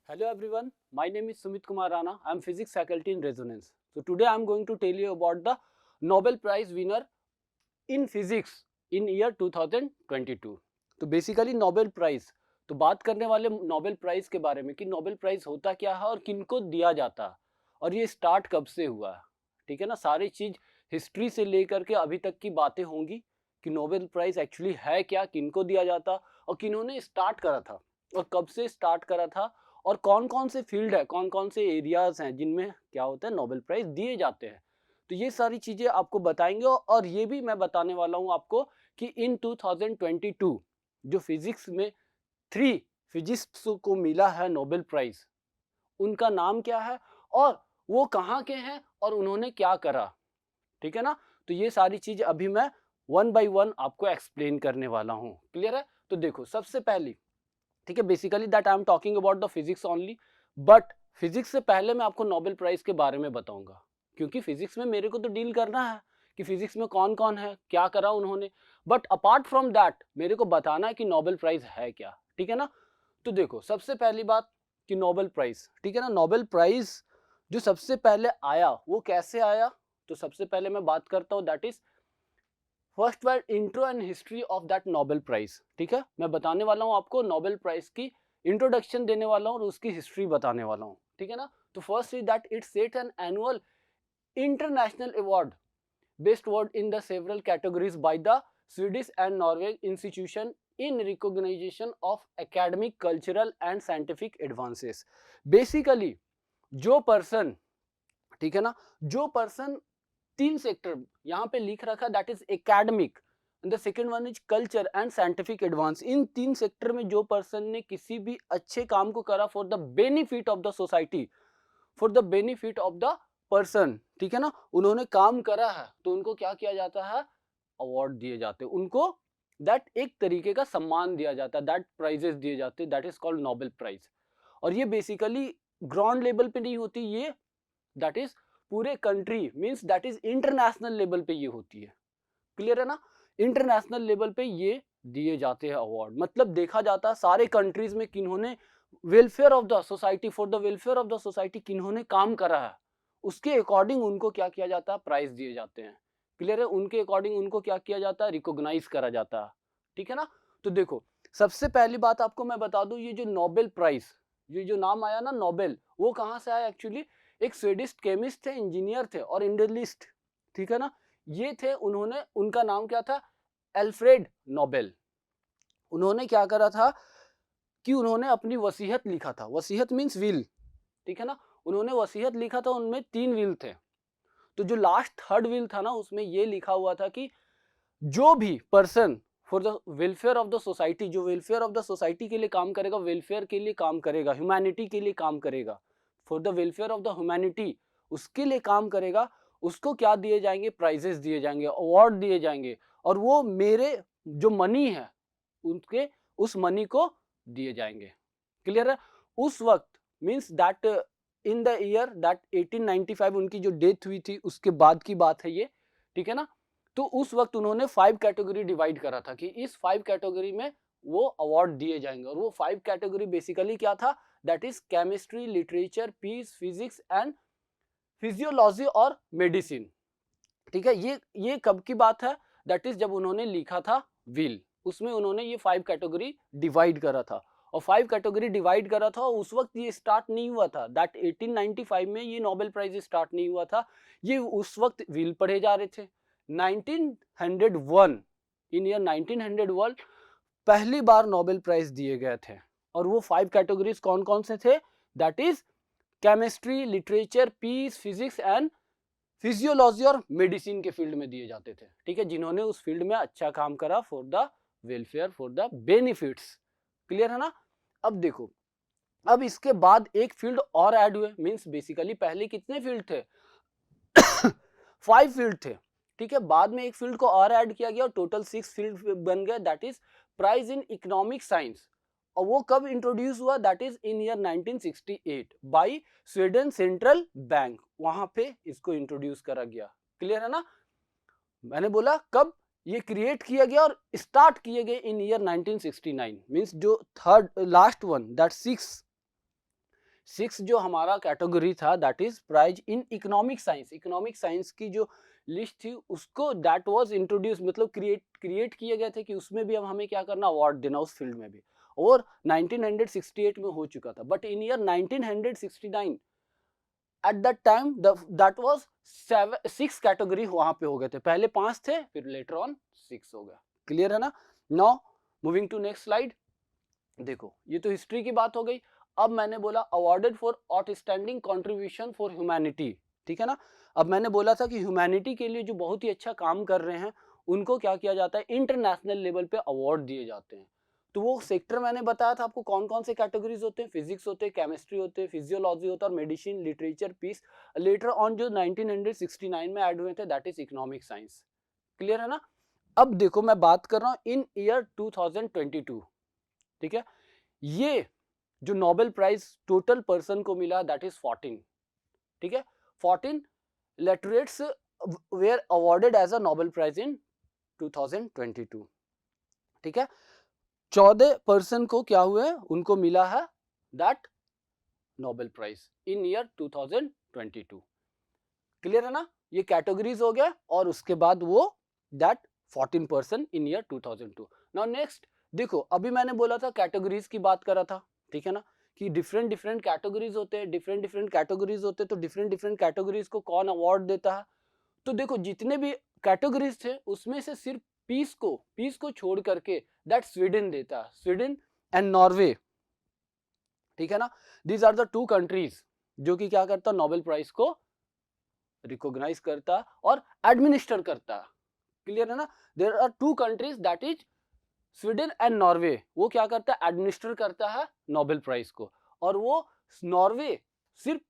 Hello everyone, my name is Sumit Kumar Rana. I am physics faculty in Resonance. So today I am going to tell you about the Nobel Prize winner in physics in year 2022. तो basically Nobel prize, तो बात करने वाले Nobel prize के बारे में कि Nobel prize होता क्या है और किनको दिया जाता है और ये स्टार्ट कब से हुआ है। ठीक है ना, सारी चीज हिस्ट्री से लेकर के अभी तक की बातें होंगी कि नोबेल प्राइज एक्चुअली है क्या, किनको दिया जाता और किन्होंने स्टार्ट करा था और कब से स्टार्ट करा था और कौन कौन से फील्ड है, कौन कौन से एरियाज हैं जिनमें क्या होता है नोबेल प्राइज दिए जाते हैं। तो ये सारी चीजें आपको बताएंगे और ये भी मैं बताने वाला हूं आपको कि इन 2022 जो फिजिक्स में 3 फिजिस्ट्स को मिला है नोबेल प्राइज, उनका नाम क्या है और वो कहाँ के हैं और उन्होंने क्या करा। ठीक है ना, तो ये सारी चीज अभी मैं वन बाय वन आपको एक्सप्लेन करने वाला हूँ। क्लियर है? तो देखो सबसे पहली, ठीक है, basically that I am talking about the physics only, but physics से पहले मैं आपको नोबेल प्राइज के बारे में बताऊंगा क्योंकि फिजिक्स में मेरे को तो डील करना है कि फिजिक्स में कौन कौन है, क्या करा उन्होंने, बट अपार्ट फ्रॉम दैट मेरे को बताना है कि नोबेल प्राइज है क्या। ठीक है ना, तो देखो सबसे पहली बात कि नोबेल प्राइज, ठीक है ना, नोबेल प्राइज जो सबसे पहले आया वो कैसे आया। तो सबसे पहले मैं बात करता हूँ that is first word intro and history of that Nobel prize. ठीक है, मैं बताने वाला हूँ आपको नोबेल प्राइज की इंट्रोडक्शन देने वाला हूँ और उसकी हिस्ट्री बताने वाला हूँ। ठीक है ना, तो first is that it set an annual international award based award in the several categories by the Swedish and Norway institution in recognition of academic, cultural and scientific advances. Basically जो person, ठीक है ना, जो person 3 sector यहाँ पे लिख रखा that is academic, the second one is culture and scientific advance, in 3 sector में जो पर्सन ने किसी भी अच्छे काम को करा for the benefit of the society, for the benefit of the person, ठीक है ना, उन्होंने काम करा है तो उनको क्या किया जाता है, अवार्ड दिए जाते हैं उनको, दैट एक तरीके का सम्मान दिया जाता है, दैट प्राइजेस दिए जाते हैं, that is called Nobel prize. और ये बेसिकली ग्राउंड लेवल पे नहीं होती, ये दैट इज पूरे country means that is international level पे ये होती है। क्लियर है ना, इंटरनेशनल लेवल पे ये दिए जाते हैं अवार्ड, मतलब देखा जाता है सारे कंट्रीज में किन्होंने welfare of the society, for the welfare of the society किन्होंने काम करा है, उसके अकॉर्डिंग उनको क्या किया जाता है, प्राइज दिए जाते हैं। क्लियर है, उनके अकॉर्डिंग उनको क्या किया जाता है, रिकॉग्नाइज करा जाता है। ठीक है ना, तो देखो सबसे पहली बात आपको मैं बता दूं, ये जो नोबेल प्राइज, ये जो नाम आया ना नोबेल, वो कहाँ से आया एक्चुअली, एक स्वीडिश केमिस्ट थे, इंजीनियर थे और इंडस्ट्रियलिस्ट, ठीक है ना, ये थे, उन्होंने, उनका नाम क्या था, एल्फ्रेड नोबेल। उन्होंने क्या करा था कि उन्होंने अपनी वसीयत लिखा था, वसीयत मींस विल, ठीक है ना, उन्होंने वसीयत लिखा था, उनमें 3 विल थे। तो जो लास्ट थर्ड विल था ना, उसमें ये लिखा हुआ था कि जो भी person for the welfare of the society, जो वेलफेयर ऑफ द सोसाइटी के लिए काम करेगा, वेलफेयर के लिए काम करेगा, ह्यूमैनिटी के लिए काम करेगा, for the welfare of the humanity, उसके लिए काम करेगा, उसको क्या दिए जाएंगे, प्राइजेस दिए जाएंगे, अवार्ड दिए जाएंगे, और वो मेरे जो मनी है उनके उस मनी को दिए जाएंगे। क्लियर है, उस वक्त means that in the year that 1895 उनकी जो डेथ हुई थी उसके बाद की बात है ये, ठीक है ना, तो उस वक्त उन्होंने 5 कैटेगरी डिवाइड करा था कि इस 5 कैटेगरी में वो अवार्ड दिए जाएंगे, और वो 5 कैटेगरी बेसिकली क्या था, that is chemistry, literature, peace, physics and physiology और मेडिसिन। ठीक है, ये कब की बात है, दैट इज जब उन्होंने लिखा था विल, उसमें उन्होंने ये 5 कैटेगरी डिवाइड करा था, और 5 कैटेगरी डिवाइड करा था, और उस वक्त ये स्टार्ट नहीं हुआ था, दैट 1895 में ये नोबेल प्राइज स्टार्ट नहीं हुआ था, ये उस वक्त विल पढ़े जा रहे थे। 1901, इन ईयर 1901 पहली बार नोबेल प्राइज दिए गए थे, और वो 5 कैटेगरीज कौन कौन से थे, that is chemistry, literature, peace, physics and physiology और मेडिसिन के फील्ड में दिए जाते थे। ठीक है, जिन्होंने उस फील्ड में अच्छा काम करा for the welfare, for the benefits. Clear है ना, अब देखो, अब इसके बाद एक फील्ड और ऐड हुए, मींस बेसिकली पहले कितने फील्ड थे 5 फील्ड थे, ठीक है, बाद में एक फील्ड को और ऐड किया गया और टोटल 6 फील्ड बन गए, that is prize in economic science. और वो कब इंट्रोड्यूस हुआ, that is in year 1968 by Sweden central bank, वहां पे इसको इंट्रोड्यूस करा गया। क्लियर है ना, मैंने बोला कब ये क्रिएट किया गया और स्टार्ट किए गए इन ईयर 1969, मींस जो थर्ड लास्ट वन दैट 6 6 जो हमारा कैटेगरी था that is prize in economic science, economic science की जो लिस्ट थी उसको दैट वाज इंट्रोड्यूस, मतलब क्रिएट किए गए थे कि उसमें भी अब हमें क्या करना, अवार्ड देना उस फील्ड में भी, और 1968 में हो चुका था। But in year 1969 at that time that was 6 category वहां पे हो गए थे, पहले 5 थे फिर लेटर ऑन 6 हो गया। क्लियर है ना? Now moving to next slide. देखो ये तो हिस्ट्री की बात हो गई। अब मैंने बोला awarded for outstanding contribution for humanity, ठीक है ना। अब मैंने बोला था कि ह्यूमैनिटी के लिए जो बहुत ही अच्छा काम कर रहे हैं उनको क्या किया जाता है, इंटरनेशनल लेवल पे अवार्ड दिए जाते हैं। तो वो सेक्टर मैंने बताया था आपको कौन कौन से कैटेगरीज होते हैं, फिजिक्स होते हैं, केमिस्ट्री होते हैं, फिजियोलॉजी होता है और medicine, literature, peace. Later on जो 1969 में ऐड हुए थे that is economic science. Clear है ना? अब देखो मैं बात कर रहा हूं इन ईयर 2022, ठीक है। ये जो नोबेल प्राइज टोटल पर्सन को मिला दैट इज 14, ठीक है। 14 laureates were awarded as a Nobel prize in 2022, ठीक है। 14 पर्सन को क्या हुए, उनको मिला है that Nobel prize in year 2022। Clear है ना? ये कैटेगरीज हो गया और उसके बाद वो that 14 person in year 2002। Now next देखो, अभी मैंने बोला था कैटेगरीज की बात करा था, ठीक है ना, कि डिफरेंट डिफरेंट कैटेगरीज होते हैं, डिफरेंट डिफरेंट कैटेगरीज होते हैं, तो डिफरेंट डिफरेंट कैटेगरीज को कौन अवार्ड देता है। तो देखो जितने भी कैटेगरीज थे उसमें से सिर्फ पीस को छोड़ करके दैट स्वीडन देता है, स्वीडन एंड नॉर्वे, ठीक है ना। दीज आर द 2 कंट्रीज जो कि क्या करता है, नोबेल प्राइज को रिकॉग्नाइज करता और एडमिनिस्टर करता। क्लियर है ना? There are 2 countries that is Sweden and Norway, वो क्या करता है, एडमिनिस्टर करता है नोबेल प्राइज को। और वो नॉर्वे सिर्फ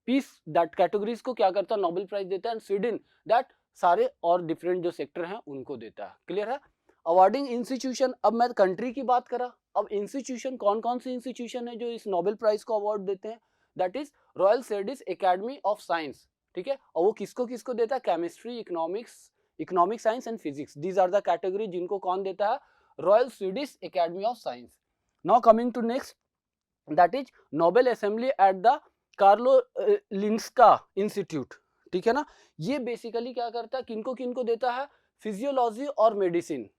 पीस दैट कैटेगरीज को क्या करता है, नोबेल प्राइज देता है, एंड स्वीडन दैट सारे और डिफरेंट जो सेक्टर हैं उनको देता है। क्लियर है? अवार्डिंग इंस्टीट्यूशन, अब मैं कंट्री की बात करा, अब इंस्टीट्यूशन कौन कौन से इंस्टीट्यूशन है जो इस नोबेल प्राइज को अवार्ड देते हैं, that is royal Swedish academy of science, ठीक है। और वो किसको किसको देता है, chemistry, economic science and physics, these are the category जिनको कौन देता है, royal Swedish academy of science. Now coming to next that is Nobel assembly at the Karolinska institute, ठीक है ना। ये बेसिकली क्या करता है, किनको किनको देता है, फिजियोलॉजी और मेडिसिन,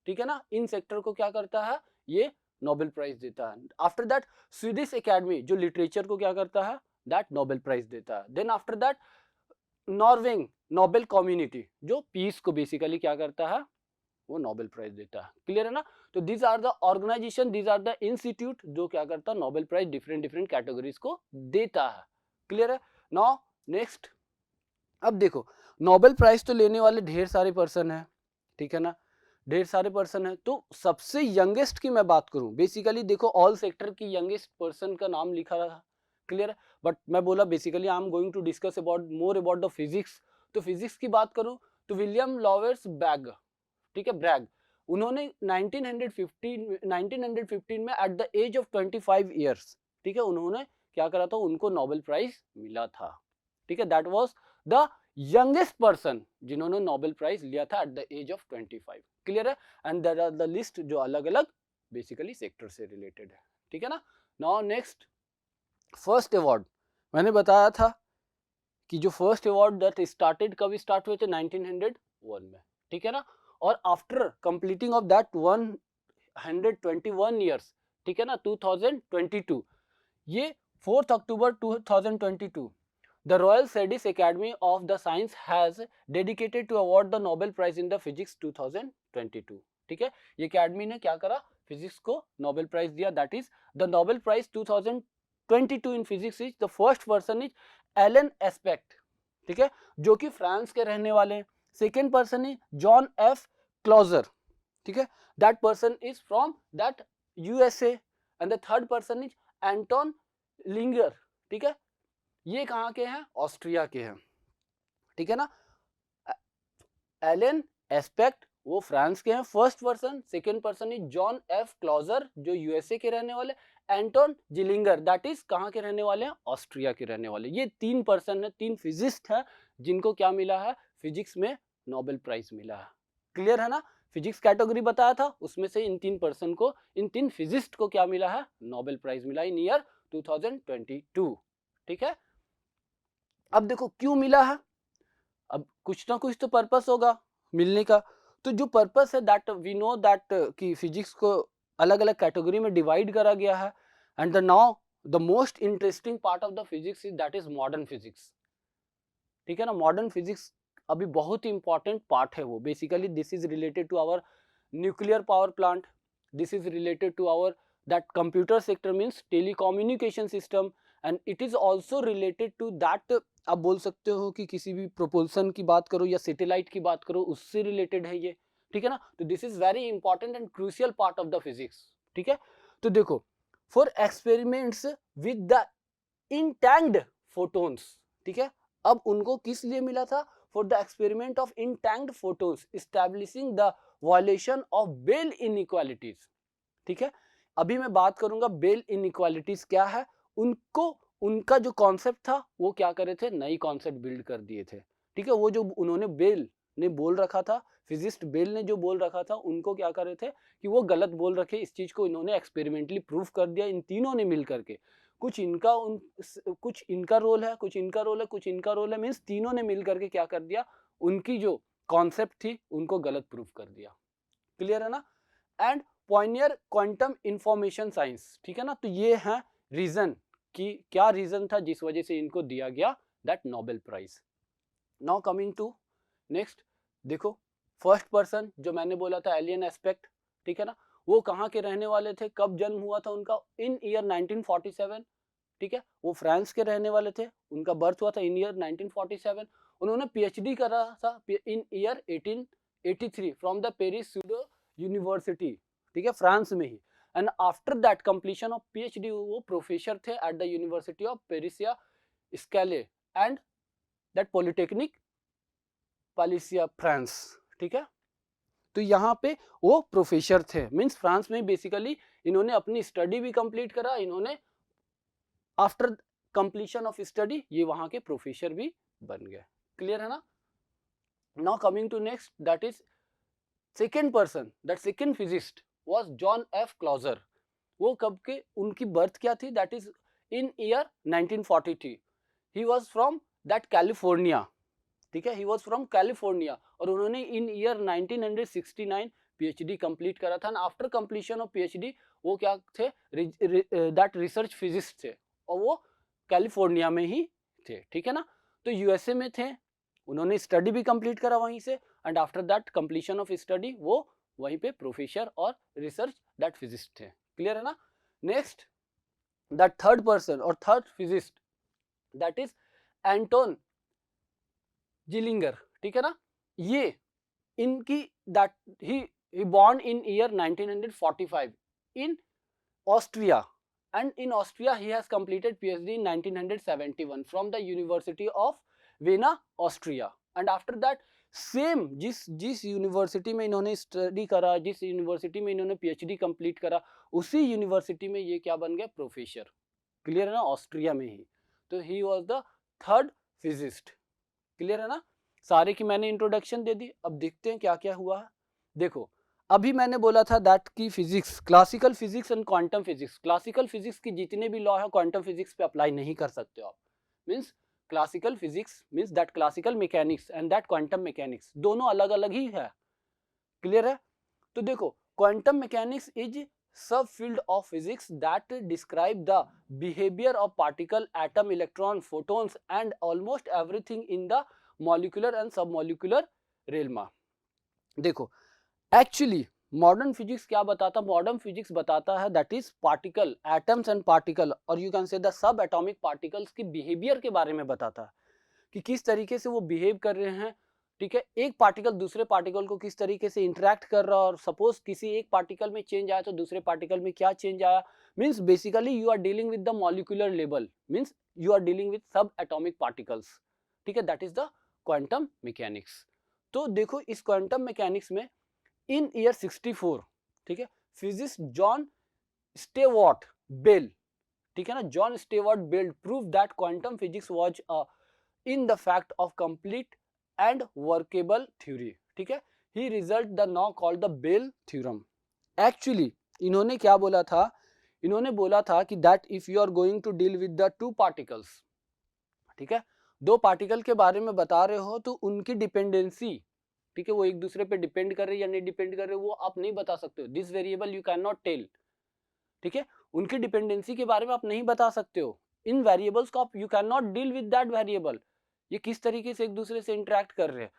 ठीक है ना, इन सेक्टर को क्या करता है, ये नोबेल प्राइज देता है। आफ्टर दैट स्वीडिश एकेडमी जो लिटरेचर को क्या करता है, दैट नोबेल प्राइज देता है। Then after that Norwegian Nobel community जो पीस को बेसिकली क्या करता है, वो नोबेल प्राइज देता है। क्लियर है ना? तो these are the organization, these are the institute जो क्या करता है, Nobel prize different different categories को देता है। क्लियर है? नाउ नेक्स्ट, अब देखो नोबेल प्राइज तो लेने वाले ढेर सारे पर्सन है, ठीक है ना, ढेर सारे पर्सन है। तो सबसे यंगेस्ट की मैं बात करूं, बेसिकली देखो ऑल सेक्टर की यंगेस्ट पर्सन का नाम लिखा रहा। क्लियर है? बट मैं बोला basically I am going to discuss about more about the physics. तो फिजिक्स की बात करूं तो विलियम लॉवेर्स बैग, ठीक है, ब्रैग, उन्होंने 1915 में at the age of 25 years, ठीक है, उन्होंने क्या करा था, उनको नोबेल प्राइज मिला था, ठीक है। That was the youngest person जिन्होंने नोबेल प्राइज लिया था at the age of 25। Clear है? And there are the list जो अलग अलग बेसिकली सेक्टर से रिलेटेड है, ठीक है ना। नाउ नेक्स्ट, फर्स्ट अवार्ड मैंने बताया था कि जो फर्स्ट अवार्ड दैट स्टार्टेड, कब स्टार्ट हुए थे, 1901 में, ठीक है ना। और after completing of that 121 years, ठीक है ना, 2022, ये 4 October 2022 the Royal Swedish academy of the science has dedicated to award the Nobel prize in the physics 2022, ठीक है। ये एकेडमी ने क्या करा, फिजिक्स को नोबेल प्राइज दिया। That is the Nobel prize 2022 in physics is the first person is Alan Aspect, ठीक है, जो कि फ्रांस के रहने वाले हैं। Second person is John F Clauser, ठीक है, that person is from that USA. And the third person is Anton Zeilinger, ठीक है, ये कहाँ के हैं, ऑस्ट्रिया के हैं, ठीक है ना। एलन एस्पेक्ट वो फ्रांस के हैं, first person. Second person is John F closure जो यूएसए के रहने वाले। एंटोन जिलिंगर दैट इज कहाँ के रहने वाले हैं, ऑस्ट्रिया के रहने वाले। ये 3 पर्सन है, 3 फिजिस्ट है जिनको क्या मिला है, फिजिक्स में नोबेल प्राइज मिला है। क्लियर है ना? फिजिक्स कैटेगरी बताया था, उसमें से इन 3 पर्सन को, इन 3 फिजिस्ट को क्या मिला है, नोबेल प्राइज मिला इन ईयर 2022, ठीक है। अब देखो क्यों मिला है, अब कुछ ना कुछ तो पर्पस होगा मिलने का। तो जो पर्पस है दैट वी नो दैट कि फिजिक्स को अलग अलग कैटेगरी में डिवाइड करा गया है, and the now the most interesting part of the physics is that is modern physics, ठीक है ना। मॉडर्न फिजिक्स अभी बहुत ही इंपॉर्टेंट पार्ट है वो। Basically this is related to our nuclear power plant, this is related to our that computer sector means telecommunication system, and it is also related to that, आप बोल सकते हो कि किसी भी प्रोपल्सन की बात करो या सैटेलाइट की बात करो उससे रिलेटेड है ये, ठीक है ना। तो this is very important and crucial part of the physics, ठीक है। तो देखो for experiments with the entangled photons, ठीक है। अब उनको किस लिए मिला था, for the experiment of entangled photons establishing the violation of Bell inequalities, ठीक है। अभी मैं बात करूंगा बेल इनइक्वालिटीज क्या है, उनको उनका जो कॉन्सेप्ट था वो क्या करे थे, नई कॉन्सेप्ट बिल्ड कर दिए थे, ठीक है। वो जो उन्होंने बेल ने बोल रखा था, फिजिस्ट बेल ने जो बोल रखा था, उनको क्या करे थे कि वो गलत बोल रखे, इस चीज को इन्होंने एक्सपेरिमेंटली प्रूफ कर दिया इन तीनों ने मिल करके। कुछ इनका कुछ इनका रोल है, कुछ इनका रोल है, कुछ इनका रोल है, मीन्स तीनों ने मिल करके क्या कर दिया, उनकी जो कॉन्सेप्ट थी उनको गलत प्रूफ कर दिया, क्लियर है ना। And Pioneer quantum information science, ठीक है ना। तो ये है रीजन कि क्या रीजन था जिस वजह से इनको दिया गया that Nobel prize. Now coming to next, देखो फर्स्ट पर्सन जो मैंने बोला था एलियन एस्पेक्ट, ठीक है ना, वो कहाँ के रहने वाले थे, कब जन्म हुआ था उनका, इन ईयर 1947, ठीक है। वो फ्रांस के रहने वाले थे, उनका बर्थ हुआ था इन ईयर 1947। उन्होंने पीएचडी करा था in year 1883 from the Paris Sud university, ठीक है, फ्रांस में ही। And after that completion of PhD वो प्रोफेसर थे at the university of Paris Saclay and that polytechnic Palaiseau France, ठीक है। तो यहाँ पे वो प्रोफेसर थे, मीन्स फ्रांस में बेसिकली इन्होंने अपनी स्टडी भी कंप्लीट करा, इन्होंने आफ्टर कंप्लीशन ऑफ स्टडी ये वहां के प्रोफेसर भी बन गए, क्लियर है ना। Now coming to next, that is second person, that second physicist was John F Clauser. वो कब के, उनकी बर्थ क्या थी, that is in year 1943। He was from that California, ठीक है, ही वाज फ्रॉम कैलिफोर्निया, और उन्होंने इन ईयर 1969 पीएचडी कंप्लीट करा था। आफ्टर कंप्लीशन ऑफ पीएचडी वो क्या थे, दैट रिसर्च फिजिस्ट थे, और वो कैलिफोर्निया में ही थे, ठीक है ना। तो यूएसए में थे, उन्होंने स्टडी भी कंप्लीट करा वहीं से, and after that completion of study वो वहीं पे प्रोफेसर और रिसर्च दैट फिजिस्ट थे, क्लियर है ना। नेक्स्ट दैट थर्ड पर्सन और third physicist that is Anton Zeilinger, ठीक है ना। ये इनकी that he born in year 1945 in Austria, and in Austria he has completed PhD in 1971 from the University of Vienna, Austria, and after that same जिस university में इन्होंने study करा, जिस यूनिवर्सिटी में इन्होंने पीएचडी कंप्लीट करा, उसी यूनिवर्सिटी में ये क्या बन गया, प्रोफेसर, क्लियर है ना, ऑस्ट्रिया में ही। तो he was the third physicist, clear है ना। सारे की मैंने इंट्रोडक्शन दे दी, अब देखते हैं क्या क्या हुआ है। देखो अभी मैंने बोला था दैट की physics, classical physics and quantum physics, classical physics की जितने भी लॉ है क्वांटम फिजिक्स पे अप्लाई नहीं कर सकते हो आप, means classical physics means that classical mechanics and that quantum mechanics दोनों अलग अलग ही है, क्लियर है। तो देखो क्वांटम मैकेनिक्स इज सब field of physics that describe the behaviour of particle, atom, electron, photons and almost everything in the molecular and सब molecular रेलमा। देखो एक्चुअली मॉडर्न फिजिक्स क्या बताता, मॉडर्न फिजिक्स बताता है that is particle, atoms and particle, और you can say the सब atomic particles की behaviour के बारे में बताता है कि किस तरीके से वो बिहेव कर रहे हैं, ठीक है। एक पार्टिकल दूसरे पार्टिकल को किस तरीके से इंटरेक्ट कर रहा है, और सपोज किसी एक पार्टिकल में चेंज आया तो दूसरे पार्टिकल में क्या चेंज आया, means basically you are dealing with the molecular level, means you are dealing with sub atomic particles, ठीक है, that is the quantum mechanics. तो देखो इस क्वांटम मैकेनिक्स में इन ईयर 64, ठीक है, फिजिस्ट जॉन स्टेवर्ट बेल, ठीक है ना, John Stewart Bell prove that quantum physics was in the fact of complete and workable theory, ठीक है। He result the now called the Bell theorem. Actually इन्होंने क्या बोला था इन्होंने बोला था कि that if you are going to deal with the two particles, ठीक है, दो पार्टिकल के बारे में बता रहे हो तो उनकी डिपेंडेंसी, ठीक है, वो एक दूसरे पे डिपेंड कर रहे हैं या नहीं डिपेंड कर रहे वो आप नहीं बता सकते हो, this variable you can not tell, ठीक है, उनकी डिपेंडेंसी के बारे में आप नहीं बता सकते हो, इन वेरिएबल्स को आप you can not deal with that variable, ये किस तरीके से एक दूसरे से इंटरेक्ट कर रहे हैं,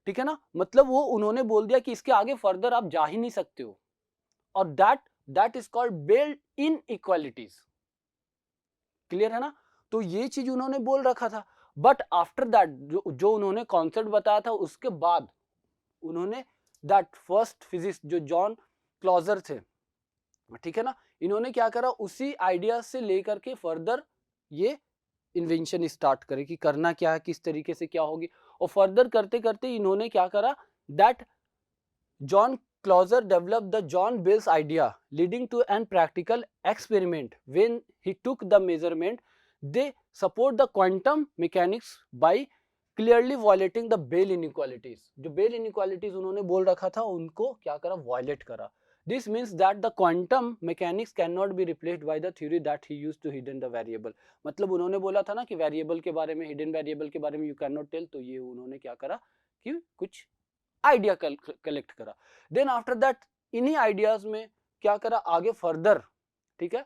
ठीक है ना, मतलब वो उन्होंने बोल दिया कि इसके आगे फर्दर आप जा ही नहीं सकते हो, और that is called build in equalities, clear है ना, तो ये चीज उन्होंने बोल रखा था, बट आफ्टर दैट जो उन्होंने कॉन्सेप्ट बताया था उसके बाद उन्होंने दैट फर्स्ट फिजिक्स जो जॉन क्लॉजर थे, ठीक है ना, इन्होंने क्या करा, उसी आइडिया से लेकर के फर्दर ये इन्वेंशन स्टार्ट करे कि करना क्या है, किस तरीके से क्या होगी, और फर्दर करते करते इन्होंने क्या करा, that John Clauser developed the John Bell's idea leading to an practical experiment when he took the measurement, they support the quantum mechanics by clearly violating the Bell inequalities, जो बेल इनइक्वालिटीज उन्होंने बोल रखा था उनको क्या करा, violet करा, this means that the quantum mechanics cannot be replaced by the theory that he used to hidden the variable, मतलब उन्होंने बोला था ना कि वेरिएबल के बारे में, हिडन वेरिएबल के बारे में यू कैन नॉट टेल, तो ये उन्होंने क्या करा कि कुछ आइडिया कलेक्ट करा, देन आफ्टर दैट इन्हीं आइडियाज में क्या करा आगे फर्दर, ठीक है,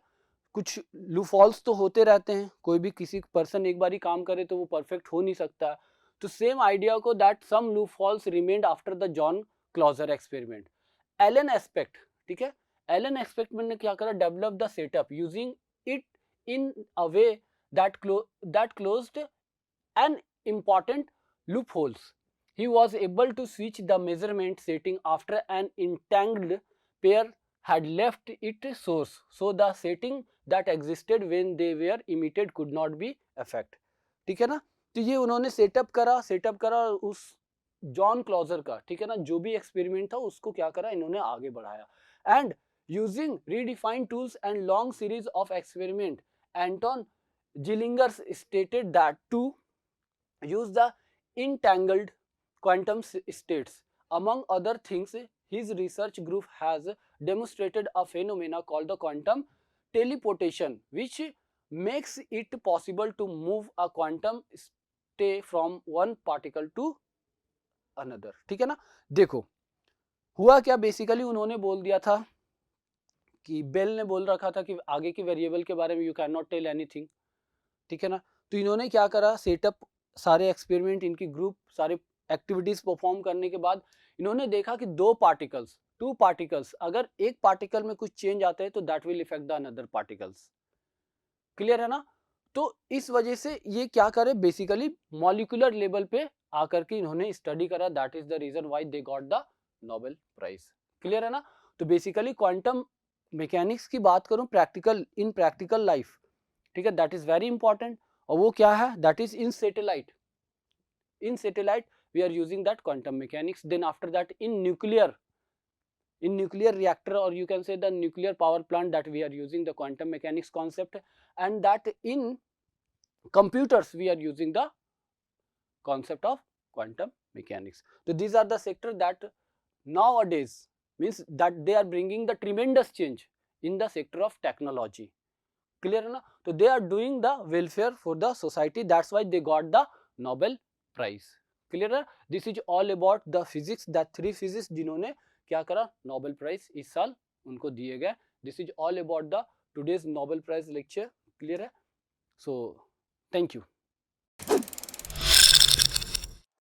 कुछ लूफॉल्स तो होते रहते हैं, कोई भी किसी पर्सन एक बार ही काम करे तो वो परफेक्ट हो नहीं सकता, तो सेम आइडिया को that some loopholes remained after the John Clauser experiment, Alan Aspect, ठीक है, एलन एस्पेक्ट ने क्या करा, develop the setup using it in a way that closed an important loopholes. He was able to switch the measurement setting after an entangled pair had left its source, so the setting that existed when they were emitted could not be affected, ठीक है ना, तो ये उन्होंने setup करा उस John closure का, ठीक है ना, जो भी एक्सपेरिमेंट था उसको क्या करा, इन्होंने आगे बढ़ाया, and using redefined tools and long series of experiment, Anton Zeilinger stated that to use the entangled quantum states. Among other things, his research group has demonstrated a phenomena called the quantum teleportation, which makes it possible to move a quantum state from one particle to another, ठीक है ना, देखो हुआ क्या, basically उन्होंने बोल दिया था कि बेल ने बोल रखा था कि आगे के वेरिएबल के बारे में you can not tell anything, ठीक है ना, तो इन्होंने क्या करा, सेटअप सारे एक्सपेरिमेंट इनकी ग्रुप सारे एक्टिविटीज परफॉर्म करने के बाद इन्होंने देखा कि टू पार्टिकल्स अगर एक पार्टिकल में कुछ चेंज आता है तो that will effect the another particles, clear है ना, तो इस वजह से ये क्या करे, बेसिकली मॉलिक्यूलर लेवल पे आकर के इन्होंने स्टडी करा, that is the reason why they got the Nobel prize, clear है ना, तो बेसिकली क्वांटम मैकेनिक्स की बात करूं इन प्रैक्टिकल लाइफ, ठीक है, दैट इज वेरी इंपॉर्टेंट, और वो क्या है, that is in satellite we are using that quantum mechanics, then after that in nuclear reactor, or you can say the nuclear power plant, that we are using the quantum mechanics concept, and that in computers we are using the concept of quantum mechanics. So these are the sector that nowadays means that they are bringing the tremendous change in the sector of technology, clear है ना, तो they are doing the welfare for the society, that's why they got the Nobel Prize, clear है, this is all about the physics, that three physics जिन्होंने क्या करा, Nobel Prize इस साल उनको दिए गए, this is all about the today's Nobel Prize lecture, clear है, so thank you.